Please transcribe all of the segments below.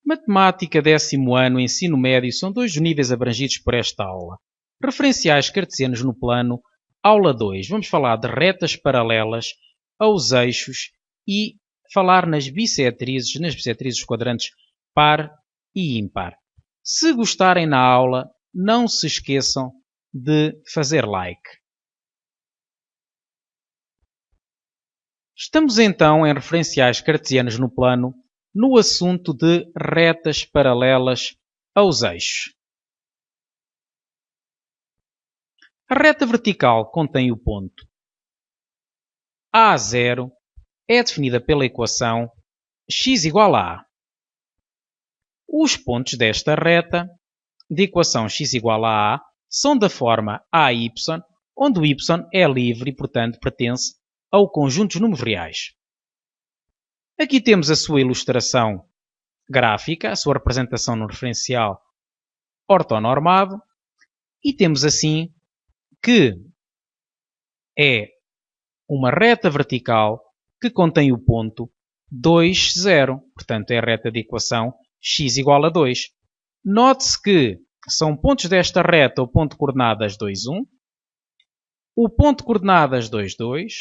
Matemática, 10º ano, ensino médio, são dois os níveis abrangidos por esta aula. Referenciais cartesianos no plano, aula 2. Vamos falar de retas paralelas aos eixos e falar nas bissetrizes dos quadrantes par e ímpar. Se gostarem na aula, não se esqueçam de fazer like. Estamos então em referenciais cartesianos no plano, no assunto de retas paralelas aos eixos. A reta vertical contém o ponto A0, é definida pela equação x igual a A. Os pontos desta reta, de equação x igual a A, são da forma AY, onde o y é livre e, portanto, pertence ao conjunto dos números reais. Aqui temos a sua ilustração gráfica, a sua representação no referencial ortonormado, e temos assim que é uma reta vertical que contém o ponto 2, 0. Portanto, é a reta de equação x igual a 2. Note-se que são pontos desta reta o ponto de coordenadas 2, 1, o ponto de coordenadas 2, 2,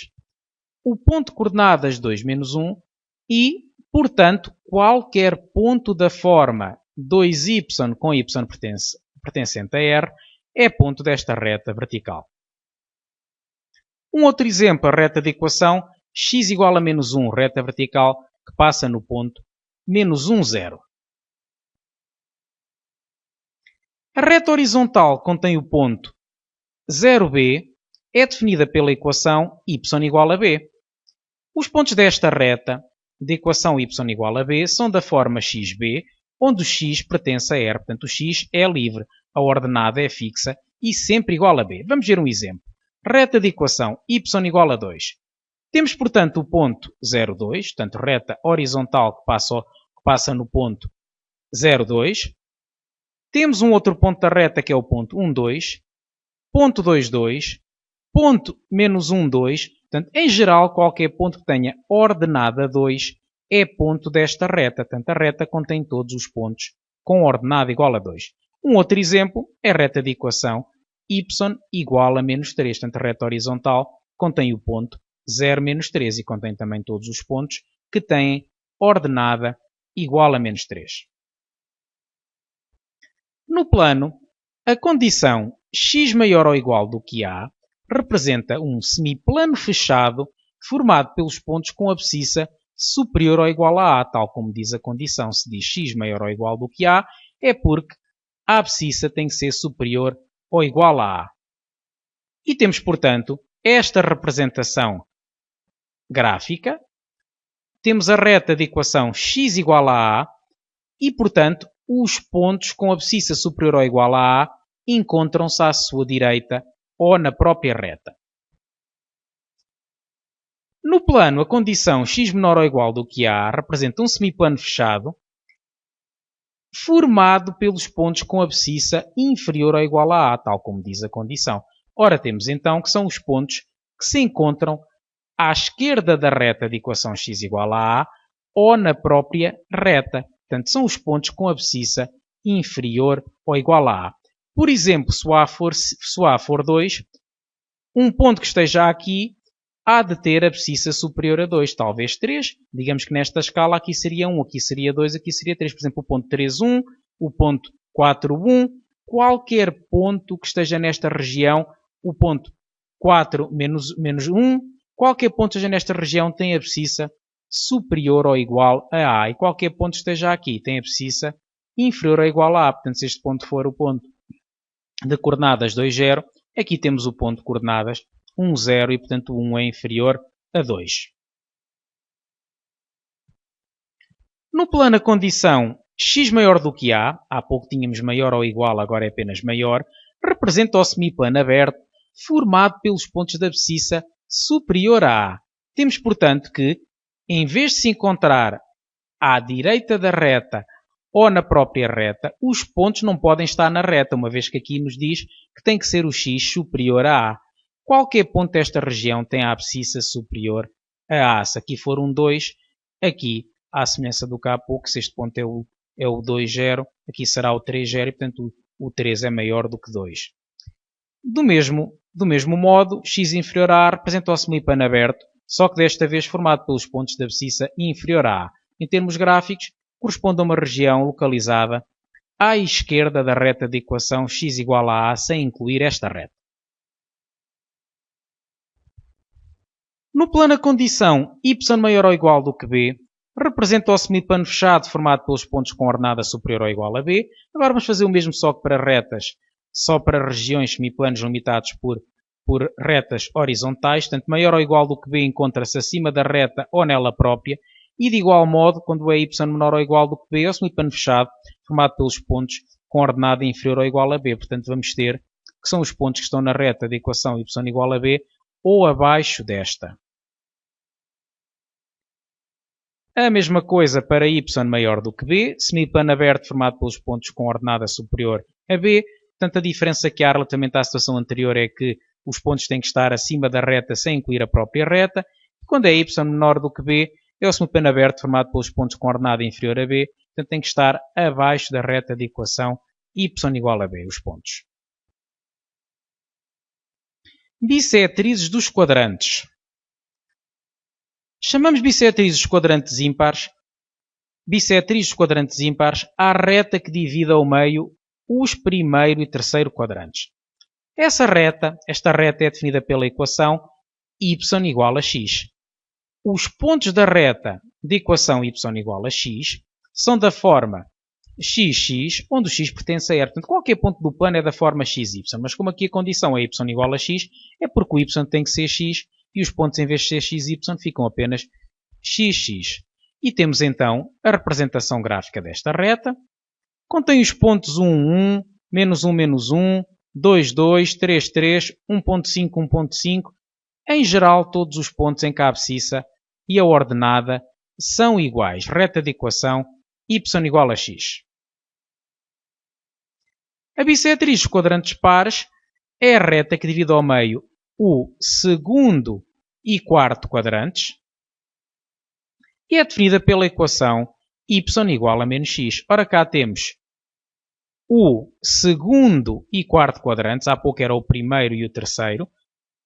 o ponto de coordenadas 2, menos 1 e, portanto, qualquer ponto da forma 2y com y pertencente a R é ponto desta reta vertical. Um outro exemplo, a reta de equação x igual a menos 1, reta vertical que passa no ponto menos 1, 0. A reta horizontal contém o ponto 0b, é definida pela equação y igual a b. Os pontos desta reta de equação y igual a b são da forma xb, onde o x pertence a R. Portanto, o x é livre, a ordenada é fixa e sempre igual a b. Vamos ver um exemplo. Reta de equação y igual a 2. Temos, portanto, o ponto 0,2, portanto, reta horizontal que passa no ponto 0,2. Temos um outro ponto da reta que é o ponto 1, 2, ponto 2, 2, ponto menos 1, 2. Portanto, em geral, qualquer ponto que tenha ordenada 2 é ponto desta reta. Portanto, a reta contém todos os pontos com ordenada igual a 2. Um outro exemplo é a reta de equação y igual a menos 3. Portanto, a reta horizontal contém o ponto 0, menos 3 e contém também todos os pontos que têm ordenada igual a menos 3. No plano, a condição x maior ou igual do que A representa um semiplano fechado formado pelos pontos com abscissa superior ou igual a A, tal como diz a condição. Se diz x maior ou igual do que A, é porque a abscissa tem que ser superior ou igual a A. E temos, portanto, esta representação gráfica. Temos a reta de equação x igual a A e, portanto, os pontos com abscissa superior ou igual a A encontram-se à sua direita ou na própria reta. No plano, a condição x menor ou igual do que A representa um semiplano fechado formado pelos pontos com abscissa inferior ou igual a A, tal como diz a condição. Ora, temos então que são os pontos que se encontram à esquerda da reta de equação x igual a A ou na própria reta. Portanto, são os pontos com abscissa inferior ou igual a A. Por exemplo, se o A for 2, um ponto que esteja aqui há de ter abscissa superior a 2, talvez 3. Digamos que nesta escala aqui seria 1, aqui seria 2, aqui seria 3. Por exemplo, o ponto 3, 1, o ponto 4, 1. Qualquer ponto que esteja nesta região, o ponto 4, menos 1, qualquer ponto que esteja nesta região tem abscissa superior ou igual a A. E qualquer ponto que esteja aqui tem abscissa inferior ou igual a A. Portanto, se este ponto for o ponto de coordenadas 2, 0, aqui temos o ponto de coordenadas 1, 0 e, portanto, 1 é inferior a 2. No plano, a condição x maior do que A, há pouco tínhamos maior ou igual, agora é apenas maior, representa o semiplano aberto formado pelos pontos da abscissa superior a A. Temos, portanto, que, em vez de se encontrar à direita da reta ou na própria reta, os pontos não podem estar na reta, uma vez que aqui nos diz que tem que ser o x superior a A. Qualquer ponto desta região tem a abscissa superior a A. Se aqui for um 2, aqui, à semelhança do que há pouco, se este ponto é o é o 2, 0, aqui será o 3, 0 e, portanto, o 3 é maior do que 2. Do mesmo modo, x inferior a A representa o semipano aberto, só que desta vez formado pelos pontos da abscissa inferior a A. Em termos gráficos, corresponde a uma região localizada à esquerda da reta de equação x igual a A sem incluir esta reta. No plano a condição y maior ou igual do que B, representa o semipano fechado formado pelos pontos com ordenada superior ou igual a B. Agora vamos fazer o mesmo só que para retas, só para regiões semiplanos limitados por retas horizontais. Portanto, maior ou igual do que B encontra-se acima da reta ou nela própria. E de igual modo, quando é y menor ou igual do que B, é o semipano fechado formado pelos pontos com ordenada inferior ou igual a B. Portanto, vamos ter que são os pontos que estão na reta da equação y igual a B ou abaixo desta. A mesma coisa para y maior do que B, semiplano aberto formado pelos pontos com ordenada superior a B. Portanto, a diferença que há relativamente à situação anterior é que os pontos têm que estar acima da reta sem incluir a própria reta. Quando é y menor do que B, é o semiplano aberto formado pelos pontos com ordenada inferior a B. Portanto, tem que estar abaixo da reta de equação y igual a B, os pontos. Bissetrizes dos quadrantes. Chamamos bissetrizes dos quadrantes ímpares, bissetrizes dos quadrantes ímpares à reta que divide ao meio os primeiro e terceiro quadrantes. Esta reta é definida pela equação y igual a x. Os pontos da reta de equação y igual a x são da forma xx, onde o x pertence a R. Portanto, qualquer ponto do plano é da forma xy, mas como aqui a condição é y igual a x, é porque o y tem que ser x, e os pontos, em vez de ser xy, ficam apenas xx. E temos então a representação gráfica desta reta. Contém os pontos 1, 1, menos 1, menos 1, 2, 2, 3, 3, 1.5, 1.5. Em geral, todos os pontos em que a abscissa e a ordenada são iguais. Reta de equação y igual a x. A bissetriz dos quadrantes pares é a reta que divide ao meio o segundo e quarto quadrantes e é definida pela equação y igual a menos x. Ora, cá temos o segundo e quarto quadrantes, há pouco era o primeiro e o terceiro.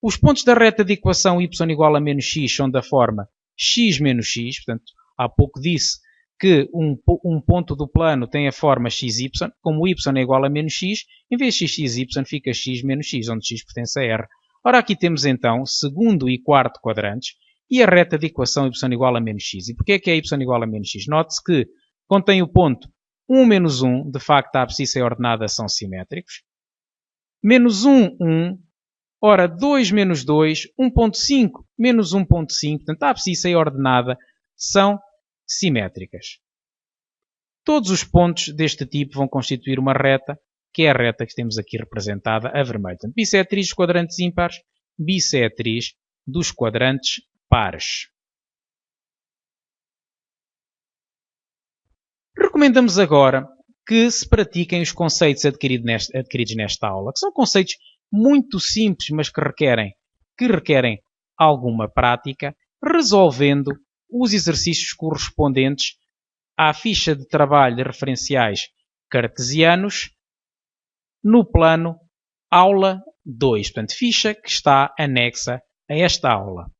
Os pontos da reta de equação y igual a menos x são da forma x menos x, portanto, há pouco disse que um ponto do plano tem a forma xy, como y é igual a menos x, em vez de xy fica x menos x, onde x pertence a R. Ora, aqui temos então segundo e quarto quadrantes e a reta de equação y igual a menos x. E porquê é que é y igual a menos x? Note-se que contém o ponto 1 menos 1, de facto a abscissa e a ordenada são simétricos. Menos 1, 1. Ora, 2 menos 2, 1.5 menos 1.5. Portanto, a abscissa e a ordenada são simétricas. Todos os pontos deste tipo vão constituir uma reta, que é a reta que temos aqui representada a vermelho. Portanto, bissetriz dos quadrantes ímpares, bissetriz dos quadrantes pares. Recomendamos agora que se pratiquem os conceitos adquiridos nesta aula, que são conceitos muito simples, mas que requerem alguma prática, resolvendo os exercícios correspondentes à ficha de trabalho de referenciais cartesianos no plano aula 2, portanto, ficha que está anexa a esta aula.